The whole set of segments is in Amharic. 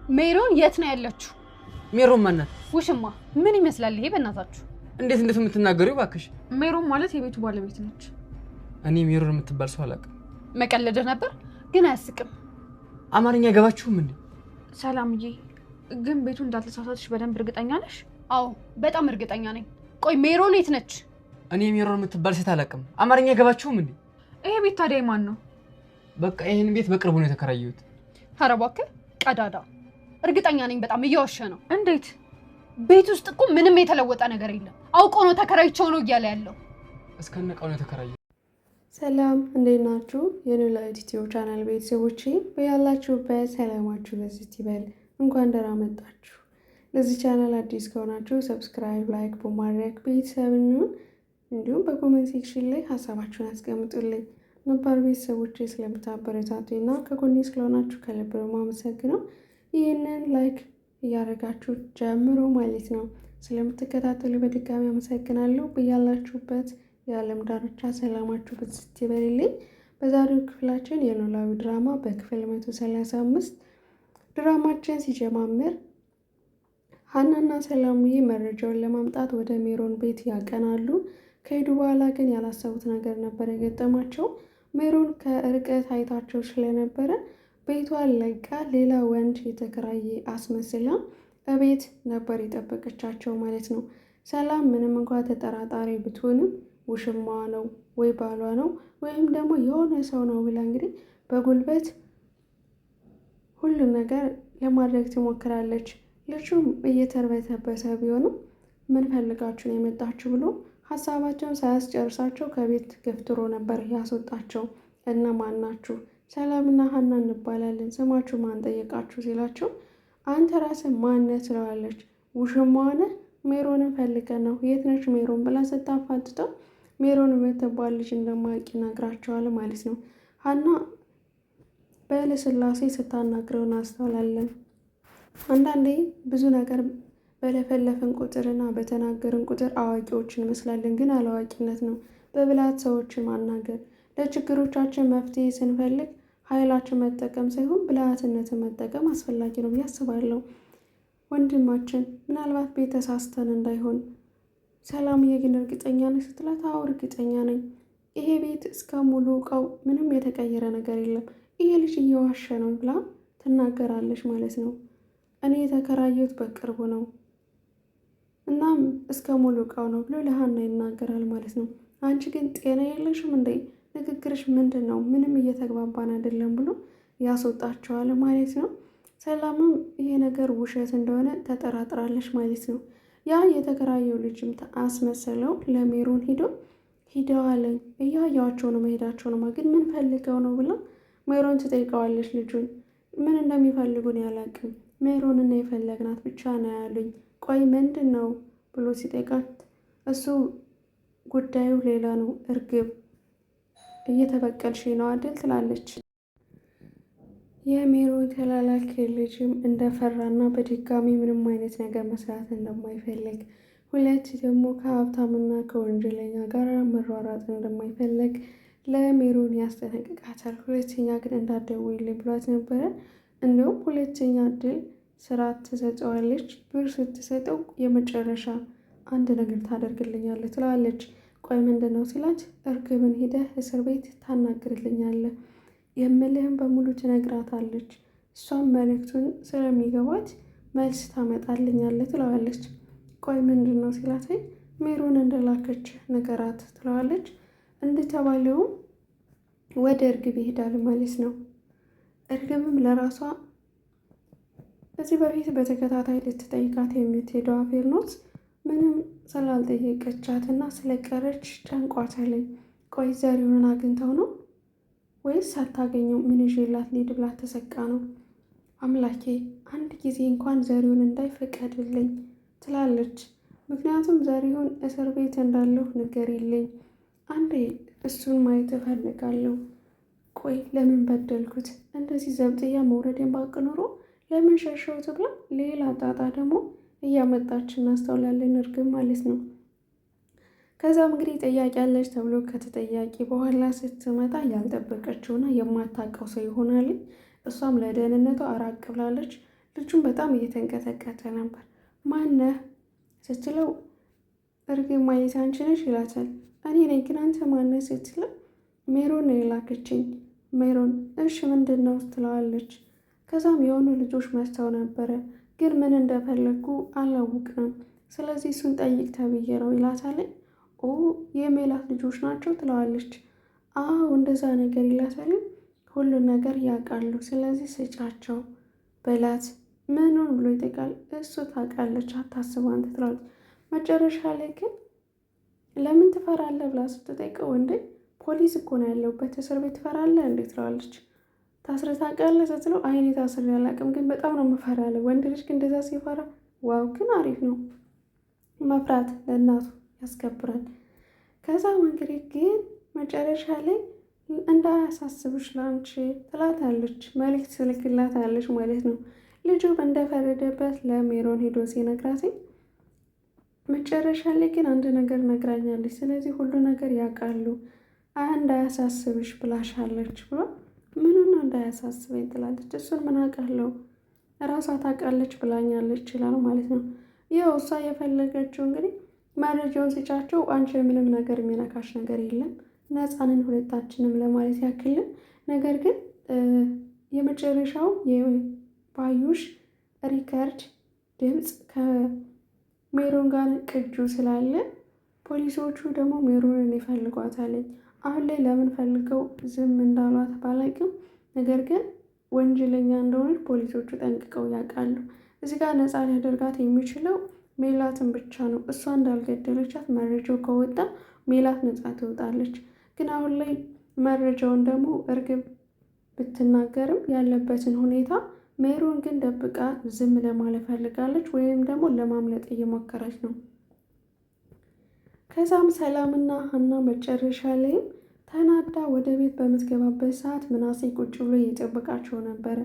ሜሮን የት ነው ያለችው? ሜሮን ማናት? ውሽማ ምን ይመስላል ይሄ? በእናታችሁ እንዴት የምትናገሪው ባክሽ? ሜሮን ማለት የቤቱ ባለቤት ነች። እኔ ሜሮን የምትባል ሰው አላውቅም። መቀለድ ነበር ግን አያስቅም። አማርኛ ገባችሁም እንዴ? ሰላምዬ ግን ቤቱ እንዳልተሳሳትሽ በደንብ እርግጠኛ ነሽ? አዎ በጣም እርግጠኛ ነኝ። ቆይ ሜሮን የት ነች? እኔ ሜሮን የምትባል ሴት አላውቅም። አማርኛ ገባችሁም እንዴ? ይሄ ቤት ታዲያ ማን ነው? በቃ ይሄን ቤት በቅርቡ ነው የተከራየሁት። ኧረ እባክህ ቀዳዳ። እርግጠኛ ነኝ በጣም እየዋሸ ነው። እንዴት? ቤት ውስጥ እኮ ምንም የተለወጠ ነገር የለም። አውቆ ነው ተከራይቸው ነው እያለ ያለው። እስከነቀው ነው የተከራየው። ሰላም እንዴት ናችሁ? የኖላዊት ዩቲዩብ ቻናል ቤተሰቦቼ በያላችሁበት ሰላማችሁ በዚህ ይበል። እንኳን ደህና መጣችሁ። ለዚህ ቻናል አዲስ ከሆናችሁ ሰብስክራይብ፣ ላይክ በማድረግ ቤተሰብ እንሁን። እንዲሁም በኮሜንት ሴክሽን ላይ ሀሳባችሁን አስቀምጡልኝ። ነባር ቤተሰቦቼ ስለምታበረታቱኝና ከጎኔ ስለሆናችሁ ከልብ ነው የማመሰግነው። ይህንን ላይክ እያደረጋችሁ ጀምሮ ማለት ነው። ስለምትከታተሉ በድጋሚ አመሰግናለሁ። በያላችሁበት የዓለም ዳርቻ ሰላማችሁ ብዝት ይበልልኝ። በዛሬው ክፍላችን የኖላዊ ድራማ በክፍል 135 ድራማችን ሲጀማምር ሀናና ሰላምዬ መረጃውን ለማምጣት ወደ ሜሮን ቤት ያቀናሉ። ከሄዱ በኋላ ግን ያላሰቡት ነገር ነበር የገጠማቸው። ሜሮን ከርቀት አይታቸው ስለነበረ ቤቷን ለቃ ሌላ ወንድ የተከራየ አስመስላ እቤት ነበር የጠበቀቻቸው ማለት ነው። ሰላም ምንም እንኳ ተጠራጣሪ ብትሆንም ውሽማዋ ነው ወይ ባሏ ነው ወይም ደግሞ የሆነ ሰው ነው ብላ እንግዲህ በጉልበት ሁሉን ነገር ለማድረግ ትሞክራለች። ልጁም እየተርበተበተ ቢሆንም ምን ፈልጋችሁ ነው የመጣችሁ ብሎ ሀሳባቸውን ሳያስጨርሳቸው ከቤት ገፍትሮ ነበር ያስወጣቸው። እነማን ናችሁ? ሰላምና ሀና እንባላለን። ስማችሁ ማን ጠየቃችሁ ሲላቸው አንተ ራስህ ማነህ ትለዋለች። ውሽማዋ ነህ? ሜሮንን ፈልገን ነው። የት ነች ሜሮን ብላ ስታፋጥጠው ሜሮን የምትባል ልጅ እንደማያውቅ ይነግራቸዋል ማለት ነው። ሀና በልስላሴ ስታናግረው እናስተውላለን። አንዳንዴ ብዙ ነገር በለፈለፍን ቁጥርና በተናገርን ቁጥር አዋቂዎች እንመስላለን፣ ግን አላዋቂነት ነው በብልሃት ሰዎችን ማናገር። ለችግሮቻችን መፍትሄ ስንፈልግ ኃይላችን መጠቀም ሳይሆን ብልሃትነትን መጠቀም አስፈላጊ ነው ብዬ አስባለሁ። ወንድማችን ምናልባት ቤት ተሳስተን እንዳይሆን። ሰላምዬ ግን እርግጠኛ ነኝ ስትላት አዎ እርግጠኛ ነኝ፣ ይሄ ቤት እስከ ሙሉ እቃው ምንም የተቀየረ ነገር የለም፣ ይሄ ልጅ እየዋሸ ነው ብላ ትናገራለች ማለት ነው። እኔ የተከራየሁት በቅርቡ ነው፣ እናም እስከ ሙሉ እቃው ነው ብሎ ለሀና ይናገራል ማለት ነው። አንቺ ግን ጤና የለሽም እንዴ? ንግግርሽ ምንድን ነው? ምንም እየተግባባን አይደለም ብሎ ያስወጣቸዋል ማለት ነው። ሰላምም ይሄ ነገር ውሸት እንደሆነ ተጠራጥራለች ማለት ነው። ያ የተከራየው ልጅም አስመሰለው ለሜሮን ሂደዋለኝ እያያቸው ነው መሄዳቸው ነው፣ ግን ምን ፈልገው ነው ብላ ሜሮን ትጠይቀዋለች። ልጁን ምን እንደሚፈልጉን ያላቅም፣ ሜሮንና የፈለግናት ብቻ ነው ያሉኝ። ቆይ ምንድን ነው ብሎ ሲጠይቃት እሱ ጉዳዩ ሌላ ነው፣ እርግብ እየተበቀልሽ ነው አይደል ትላለች። የሜሮን ተላላኪ ልጅም እንደፈራና በድጋሚ ምንም አይነት ነገር መስራት እንደማይፈልግ፣ ሁለት ደግሞ ከሀብታምና ከወንጀለኛ ጋር መሯሯጥ እንደማይፈልግ ለሜሮን ያስጠነቅቃታል። ሁለተኛ ግን እንዳትደውይልኝ ብሏት ነበረ። እንዲሁም ሁለተኛ እድል ስራ ትሰጠዋለች። ብር ስትሰጠው የመጨረሻ አንድ ነገር ታደርግልኛለህ ትላለች። ቆይ ምንድን ነው ሲላት እርግብን ሄደህ እስር ቤት ታናግርልኛለህ፣ የምልህም በሙሉ ትነግራታለች። እሷም መልእክቱን ስለሚገባት መልስ ታመጣልኛለህ ትለዋለች። ቆይ ምንድን ነው ሲላት ሜሮን እንደላከች ነገራት ትለዋለች። እንደተባለውም ወደ እርግብ ይሄዳል ማለት ነው። እርግብም ለራሷ እዚህ በፊት በተከታታይ ልትጠይቃት የምትሄደው አፌርኖስ ምንም ስላልጠየቀቻትና ስለቀረች ጨንቋታለኝ። ቆይ ዘሪሁንን አግኝተው ነው ወይስ ሳታገኘው ምን ይዤላት ልሂድ ብላ ተሰቃ ነው? አምላኬ አንድ ጊዜ እንኳን ዘሪሁን እንዳይፈቀድልኝ ትላለች። ምክንያቱም ዘሪሁን እስር ቤት እንዳለሁ ንገሪልኝ፣ አንዴ እሱን ማየት እፈልጋለሁ። ቆይ ለምን በደልኩት? እንደዚህ ዘብጥያ መውረዴን ባቅ ኖሮ ለምን ሸሸሁት ብላ ሌላ ጣጣ ደግሞ እያመጣች እናስተውላለን እርግብ ማለት ነው። ከዛም እንግዲህ ጠያቂ ያለች ተብሎ ከተጠያቂ በኋላ ስትመጣ ያልጠበቀችውና የማታውቀው ሰው ይሆናል። እሷም ለደህንነቷ አራቅ ብላለች። ልጁም በጣም እየተንቀጠቀጠ ነበር። ማነህ ስትለው እርግብ ማለት አንቺ ነሽ ይላታል። እኔ ነኝ ግን አንተ ማነህ ስትለው ሜሮን ነው የላከችኝ። ሜሮን እሺ ምንድን ነው ትለዋለች። ከዛም የሆኑ ልጆች መጥተው ነበረ ግን ምን እንደፈለጉ አላውቅም። ስለዚህ እሱን ጠይቅ ተብዬ ነው ይላታል። ኦ የሜላት ልጆች ናቸው ትለዋለች። አዎ እንደዛ ነገር ይላታል። ሁሉን ነገር ያውቃሉ ስለዚህ ስጫቸው በላት። ምኑን ብሎ ይጠይቃል። እሱ ታውቃለች አታስብ አንተ ትለዋለች። መጨረሻ ላይ ግን ለምን ትፈራለህ ብላ ስትጠይቀው እንዴ ፖሊስ እኮ ነው ያለሁበት እስር ቤት ትፈራለህ እንዴ ትለዋለች። ታስረህ ታውቃለህ ስትለው አይኔ ታስሬ አላውቅም ግን በጣም ነው የምፈራለሁ። ወንድ ልጅ ግን እንደዛ ሲፈራ ዋው ግን አሪፍ ነው። መፍራት ለእናቱ ያስከብራል። ከዛ እንግዲህ ግን መጨረሻ ላይ እንዳያሳስብሽ ላንቺ ትላታለች። መልዕክት ትልክላታለች ማለት ነው። ልጁ እንደፈረደበት ለሜሮን ሄዶ ሲነግራት መጨረሻ ላይ ግን አንድ ነገር ነግራኛለች። ስለዚህ ሁሉ ነገር ያውቃሉ እንዳያሳስብሽ ብላሻለች ብሎ ምኑን እንዳያሳስበኝ ትላለች። እሱን ምን አውቃለሁ ራሷ ታውቃለች ብላኛለች ይችላል ማለት ነው። ያው እሷ የፈለገችው እንግዲህ መረጃውን ስጫቸው አንቺ ምንም ነገር የሚነካሽ ነገር የለም ነፃንን ሁለታችንም ለማለት ያክልን። ነገር ግን የመጨረሻው የባዩሽ ሪከርድ ድምፅ ከሜሮን ጋር ቅጁ ስላለ ፖሊሶቹ ደግሞ ሜሮንን ይፈልጓታለኝ። አሁን ላይ ለምን ፈልገው ዝም እንዳሏት ባላቅም፣ ነገር ግን ወንጀለኛ እንደሆነች ፖሊሶቹ ጠንቅቀው ያውቃሉ። እዚህ ጋር ነፃ ሊያደርጋት የሚችለው ሜላትን ብቻ ነው። እሷ እንዳልገደለቻት መረጃው ከወጣ ሜላት ነፃ ትወጣለች። ግን አሁን ላይ መረጃውን ደግሞ እርግብ ብትናገርም ያለበትን ሁኔታ ሜሮን ግን ደብቃ ዝም ለማለት ፈልጋለች፣ ወይም ደግሞ ለማምለጥ እየሞከረች ነው። ከዛም ሰላምና ሀና መጨረሻ ላይም ተናዳ ወደ ቤት በምትገባበት ሰዓት ምናሴ ቁጭ ብሎ እየጠበቃቸው ነበረ።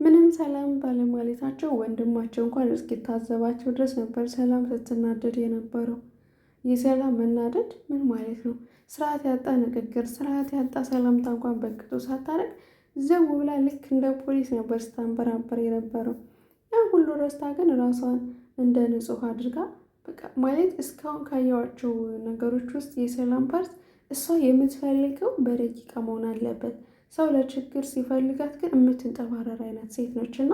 ምንም ሰላም ባለማለታቸው ወንድማቸው እንኳን እስኪታዘባቸው ድረስ ነበር ሰላም ስትናደድ የነበረው። የሰላም መናደድ ምን ማለት ነው? ስርዓት ያጣ ንግግር፣ ስርዓት ያጣ ሰላምታ እንኳን በቅጡ ሳታረግ ዘው ብላ ልክ እንደ ፖሊስ ነበር ስታንበራበር የነበረው። ያ ሁሉ ረስታ ግን ራሷን እንደ ንጹሕ አድርጋ በቃ ማለት እስካሁን ካየዋቸው ነገሮች ውስጥ የሰላም ፓርት እሷ የምትፈልገው በደቂቃ መሆን አለበት። ሰው ለችግር ሲፈልጋት ግን የምትንጠባረር አይነት ሴት ነች እና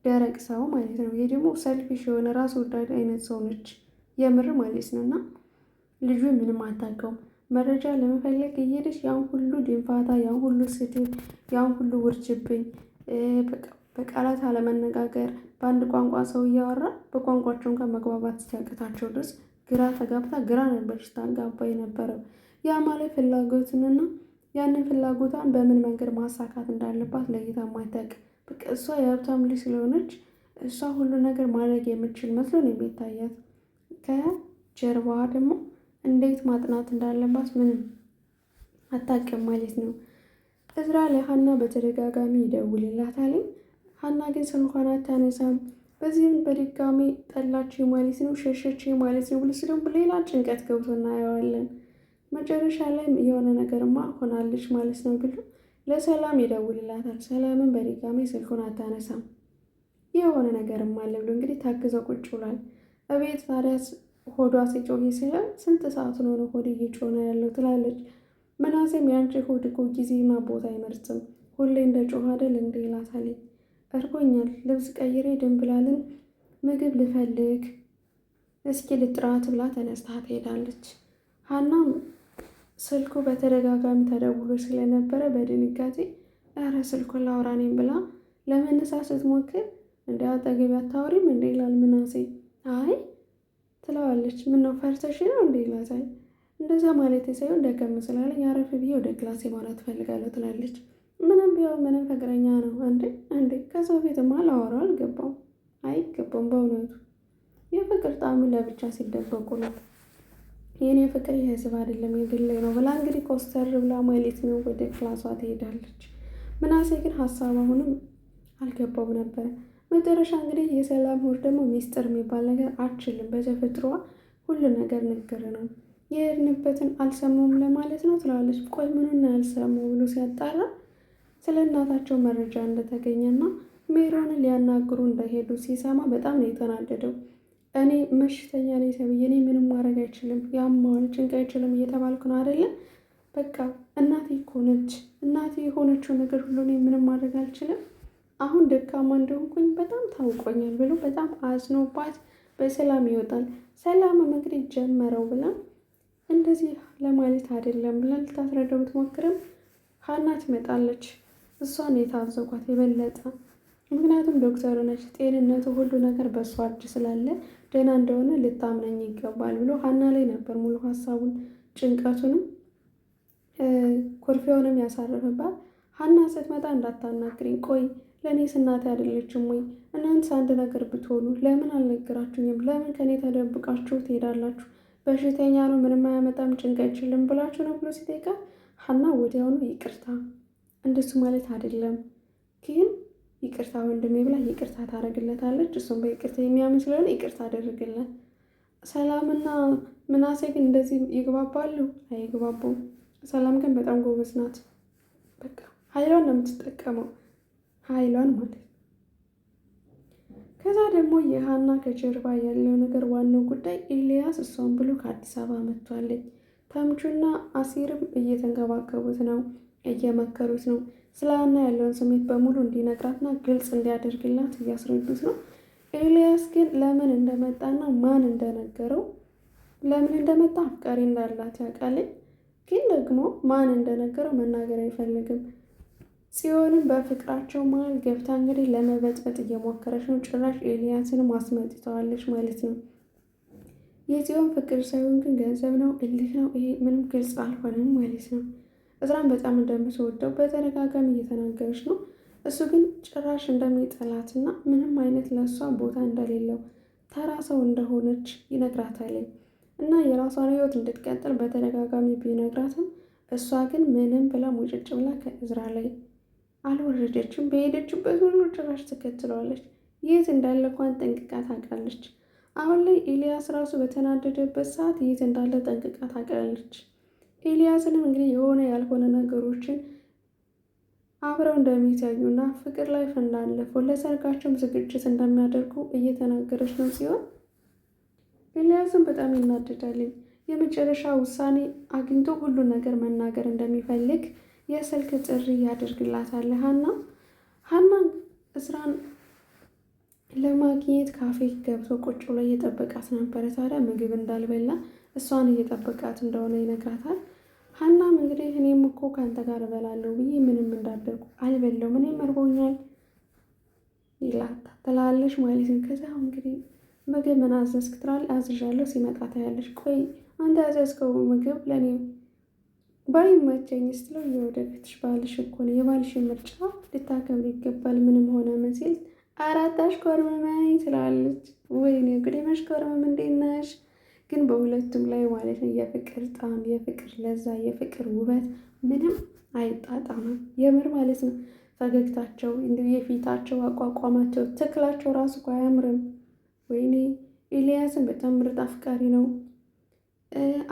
ደረቅ ሰው ማለት ነው። ይህ ደግሞ ሰልፊሽ የሆነ ራስ ወዳድ አይነት ሰው ነች የምር ማለት ነው። እና ልጁ ምንም አታውቀውም። መረጃ ለመፈለግ እየሄደች ያን ሁሉ ድንፋታ፣ ያን ሁሉ ስድብ፣ ያን ሁሉ ውርጅብኝ፣ በቃላት አለመነጋገር፣ በአንድ ቋንቋ ሰው እያወራ በቋንቋቸው እንኳን መግባባት እስኪያቅታቸው ድረስ ግራ ተጋብታ ግራ ነበር ስታጋባ የነበረው። ያ ማለት ፍላጎትንና ያንን ፍላጎቷን በምን መንገድ ማሳካት እንዳለባት ለይታ ማታውቅ በቃ እሷ የሀብታም ልጅ ስለሆነች እሷ ሁሉ ነገር ማድረግ የምችል መስሎ ነው የሚታያት። ከጀርባዋ ደግሞ እንዴት ማጥናት እንዳለባት ምንም አታውቅም ማለት ነው። እዝራ ለሀና በተደጋጋሚ ይደውልላታል። ሀና ግን ስልኳን አታነሳም። በዚህም በድጋሚ ጠላች ማለት ነው፣ ሸሸች ማለት ነው። ብልስ ደግሞ ሌላ ጭንቀት ገብቶ እናየዋለን። መጨረሻ ላይ የሆነ ነገርማ ሆናለች ማለት ነው ብሎ ለሰላም ይደውልላታል። ሰላምን በድጋሚ ስልኩን አታነሳም። የሆነ ነገርማ አለ ብሎ እንግዲህ ታግዘው ቁጭ ብሏል። እቤት ታዲያ ሆዷ ሲጮህ ሲላል ስንት ሰዓት ነው ሆድ እየጮህ ያለው ትላለች። ምናሴም ያንቺ ሆድ እኮ ጊዜና ቦታ አይመርጥም፣ ሁሌ እንደ ጮህ አይደል እንደ ይላታል። እርቦኛል፣ ልብስ ቀይሬ ድንብላልን ምግብ ልፈልግ እስኪ ልጥራት ብላ ተነስታ ትሄዳለች። ሀናም ስልኩ በተደጋጋሚ ተደውሎ ስለነበረ በድንጋጤ ኧረ ስልኩን ላውራ እኔም ብላ ለመነሳት ስትሞክር እንደ አጠገቢ አታወሪም እንደ ይላል ምናሴ። አይ ትለዋለች። ምነው ፈርተሽ ነው እንደ ይላታል። እንደዛ ማለት ሳይሆን ደከም ስላለኝ አረፍ ብዬ ወደ ክላሴ ማውራት ትፈልጋለሁ ትላለች። ምንም ቢሆን ምንም ፍቅረኛ ነው እንዴ ከሰው ፊትማ ላወራው አልገባም። አይገባም በእውነቱ የፍቅር ጣዕሙ ለብቻ ሲደበቁ ነው። የኔ ፍቅር የህዝብ አይደለም የግሌ ነው ብላ እንግዲህ ኮስተር ብላ ማለት ነው ወደ ክላሷ ትሄዳለች። ምናሴ ግን ሀሳብ አሁንም አልገባው ነበር። መጨረሻ እንግዲህ የሰላም ሆድ ደግሞ ሚስጥር የሚባል ነገር አችልም፣ በተፈጥሯ ሁሉ ነገር ንግር ነው። የሄድንበትን አልሰሙም ለማለት ነው ትላለች። ቆይ ምኑን ያልሰሙ ብሎ ሲያጣራ ስለ እናታቸው መረጃ እንደተገኘና ሜሮንን ሊያናግሩ እንደሄዱ ሲሰማ በጣም ነው የተናደደው። እኔ በሽተኛ ነኝ ተብዬ እኔ ምንም ማድረግ አይችልም፣ ያማዋል፣ ጭንቅ አይችልም እየተባልኩ ነው አይደለም? በቃ እናቴ እኮ ነች፣ እናቴ የሆነችው ነገር ሁሉ እኔ ምንም ማድረግ አልችልም፣ አሁን ደካማ እንደሆንኩኝ በጣም ታውቆኛል ብሎ በጣም አዝኖባት በሰላም ይወጣል። ሰላምም እንግዲህ ጀመረው ብላ እንደዚህ ለማለት አይደለም ብላ ልታስረዳው ብትሞክርም ሀና ትመጣለች። እሷን የታዘኳት የበለጠ ምክንያቱም ዶክተሩ ነች፣ ጤንነቱ ሁሉ ነገር በእሷ እጅ ስላለ ደህና እንደሆነ ልታምነኝ ይገባል ብሎ ሀና ላይ ነበር ሙሉ ሀሳቡን ጭንቀቱንም ኩርፊያውንም ያሳረፈባት። ሀና ስትመጣ እንዳታናግሪኝ፣ ቆይ ለእኔስ እናቴ አይደለችም ወይ? እናንተስ አንድ ነገር ብትሆኑ ለምን አልነገራችሁኝም? ለምን ከኔ ተደብቃችሁ ትሄዳላችሁ? በሽተኛ ነው፣ ምንም አያመጣም፣ ጭንቅ አይችልም ብላችሁ ነው ብሎ ሲጠይቃት ሀና ወዲያውኑ ይቅርታ፣ እንደሱ ማለት አይደለም ግን ይቅርታ ወንድሜ ብላ ይቅርታ ታደርግለታለች። እሱም በይቅርታ የሚያምን ስለሆነ ይቅርታ አደርግለት። ሰላምና ምናሴ ግን እንደዚህ ይግባባሉ? አይግባቡም። ሰላም ግን በጣም ጎበዝ ናት። በቃ ኃይሏን ነው የምትጠቀመው፣ ኃይሏን ማለት። ከዛ ደግሞ የሀና ከጀርባ ያለው ነገር ዋናው ጉዳይ ኤልያስ እሷን ብሎ ከአዲስ አበባ መጥቷለኝ። ተምቹና አሲርም እየተንከባከቡት ነው፣ እየመከሩት ነው። ስለ ሀና ያለውን ስሜት በሙሉ እንዲነግራትና ግልጽ እንዲያደርግላት እያስረዱት ነው። ኤልያስ ግን ለምን እንደመጣና ማን እንደነገረው ለምን እንደመጣ አፍቃሪ እንዳላት ያውቃልኝ። ግን ደግሞ ማን እንደነገረው መናገር አይፈልግም። ጽዮንም በፍቅራቸው መሀል ገብታ እንግዲህ ለመበጥበጥ እየሞከረች ነው። ጭራሽ ኤልያስንም አስመጥተዋለች ማለት ነው። የጽዮን ፍቅር ሳይሆን ግን ገንዘብ ነው፣ እልህ ነው። ይሄ ምንም ግልጽ አልሆነም ማለት ነው። እዝራን በጣም እንደምትወደው በተደጋጋሚ እየተናገረች ነው። እሱ ግን ጭራሽ እንደሚጠላትና ምንም አይነት ለእሷ ቦታ እንደሌለው ተራ ሰው እንደሆነች ይነግራታል። እና የራሷን ሕይወት እንድትቀጥል በተደጋጋሚ ቢነግራትም እሷ ግን ምንም ብላ ሙጭጭ ብላ ከእዝራ ላይ አልወረደችም። በሄደችበት ሁሉ ጭራሽ ትከትለዋለች። የት እንዳለ እንኳን ጠንቅቃ ታውቃለች። አሁን ላይ ኤልያስ ራሱ በተናደደበት ሰዓት የት እንዳለ ጠንቅቃ ታውቃለች። ኤልያስንም እንግዲህ የሆነ ያልሆነ ነገሮችን አብረው እንደሚታዩና ፍቅር ላይ እንዳለፈው ለሰርጋቸውም ዝግጅት እንደሚያደርጉ እየተናገረች ነው ሲሆን ኤልያስን በጣም ይናደዳልኝ። የመጨረሻ ውሳኔ አግኝቶ ሁሉን ነገር መናገር እንደሚፈልግ የስልክ ጥሪ ያደርግላታል። ሀና እዝራን ለማግኘት ካፌ ገብቶ ቁጭ ብሎ እየጠበቃት ነበረ። ታዲያ ምግብ እንዳልበላ እሷን እየጠበቃት እንደሆነ ይነግራታል። ሀናም እንግዲህ እኔም እኮ ከአንተ ጋር እበላለሁ ብዬ ምንም እንዳደርጉ አልበላሁም፣ እኔም እርቦኛል ትላለች ማለት ነው። ከዛ እንግዲህ ምግብ ምን አዘዝክ ትላለች። አዝዣለሁ፣ ሲመጣ ታያለች። ቆይ አንተ ያዘዝከው ምግብ ለእኔ ባይመቸኝ ስትለው የወደፊትሽ ባልሽ እኮ ነው፣ የባልሽን ምርጫ ልታከብር ይገባል፣ ምንም ሆነ ምን ሲል አራት አሽኮርመመኝ ትላለች። ወይኔ እንግዲህ መሽኮርመም እንዴት ነሽ? ግን በሁለቱም ላይ ማለት ነው የፍቅር ጣዕም፣ የፍቅር ለዛ፣ የፍቅር ውበት ምንም አይጣጣምም። የምር ማለት ነው። ፈገግታቸው፣ እንዲሁ የፊታቸው አቋቋማቸው፣ ትክላቸው ራሱ እኮ አያምርም። ወይኔ ኤልያስን በጣም ምርጥ አፍቃሪ ነው።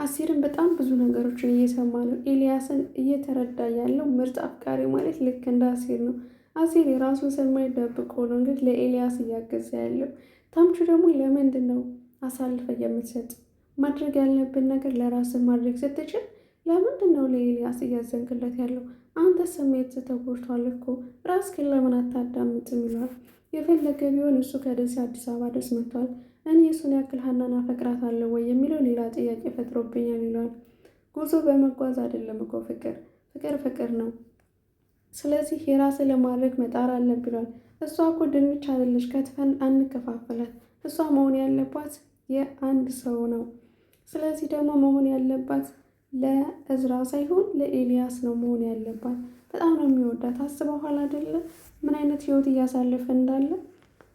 አሲርን በጣም ብዙ ነገሮችን እየሰማ ነው። ኤልያስን እየተረዳ ያለው ምርጥ አፍቃሪ ማለት ልክ እንደ አሲር ነው። አሲር የራሱ ሰማይ ደብቆ ነው እንግዲህ ለኤልያስ እያገዘ ያለው። ተምቹ ደግሞ ለምንድን ነው አሳልፈ የምትሰጥ? ማድረግ ያለብን ነገር ለራስን ማድረግ ስትችል ለምንድን ነው ለኤልያስ እያዘንክለት ያለው? አንተ ስሜት ተጎድቷል እኮ ራስህን ለምን አታዳምጥም? ይሏል። የፈለገ ቢሆን እሱ ከደሴ አዲስ አበባ ድረስ መጥቷል። እኔ እሱን ያክል ሀናን አፈቅራታለሁ ወይ የሚለው ሌላ ጥያቄ ፈጥሮብኛል ይሏል። ጉዞ በመጓዝ አይደለም እኮ ፍቅር፣ ፍቅር ፍቅር ነው። ስለዚህ የራስህ ለማድረግ መጣር አለብህ ብሏል። እሷ እኮ ድንች አይደለች፣ ከትፈን አንከፋፈላት። እሷ መሆን ያለባት የአንድ ሰው ነው። ስለዚህ ደግሞ መሆን ያለባት ለእዝራ ሳይሆን ለኤልያስ ነው መሆን ያለባት። በጣም ነው የሚወዳት። አስበኋላ አይደለ ምን አይነት ህይወት እያሳለፈ እንዳለ።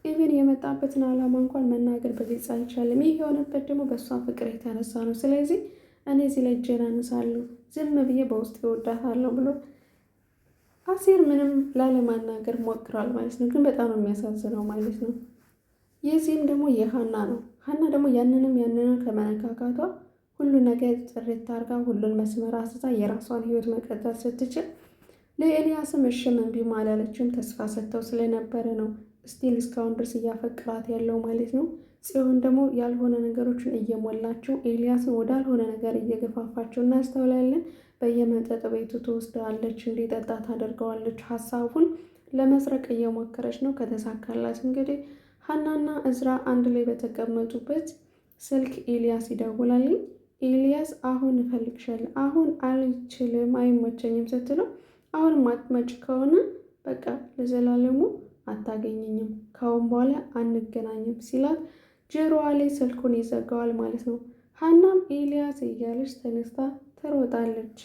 ኢቨን የመጣበትን ዓላማ እንኳን መናገር በግልጽ አይቻልም። ይህ የሆነበት ደግሞ በእሷ ፍቅር የተነሳ ነው። ስለዚህ እኔ እዚህ ላይ እጄን አነሳለሁ፣ ዝም ብዬ በውስጥ ይወዳታለሁ ብሎ አሲር ምንም ላለማናገር ሞክሯል ማለት ነው። ግን በጣም ነው የሚያሳዝነው ማለት ነው። የዚህም ደግሞ የሀና ነው። ሀና ደግሞ ያንንም ከመነካካቷ ሁሉ ነገር ጥርት አድርጋ ሁሉን መስመር አስዛ የራሷን ህይወት መቀጠል ስትችል ለኤልያስም እሽም እምቢም አላለችም። ተስፋ ሰጥተው ስለነበረ ነው ስቲል እስካሁን ድረስ እያፈቅራት ያለው ማለት ነው። ጽዮን ደግሞ ያልሆነ ነገሮችን እየሞላችው ኤልያስን ወዳልሆነ ነገር እየገፋፋችው እናስተውላለን። በየመጠጥ ቤቱ ትወስደዋለች፣ እንዲጠጣ ታደርገዋለች። ሀሳቡን ለመስረቅ እየሞከረች ነው። ከተሳካላት እንግዲህ ሀናና እዝራ አንድ ላይ በተቀመጡበት ስልክ ኤልያስ ይደውላልኝ። ኤልያስ አሁን እፈልግሻለሁ፣ አሁን አልችልም፣ አይመቸኝም ስትለው አሁን ማትመጭ ከሆነ በቃ ለዘላለሙ አታገኘኝም፣ ካሁን በኋላ አንገናኝም ሲላት ጆሮዋ ላይ ስልኩን ይዘጋዋል ማለት ነው። ሀናም ኤልያስ እያለች ተነስታ ትሮጣለች።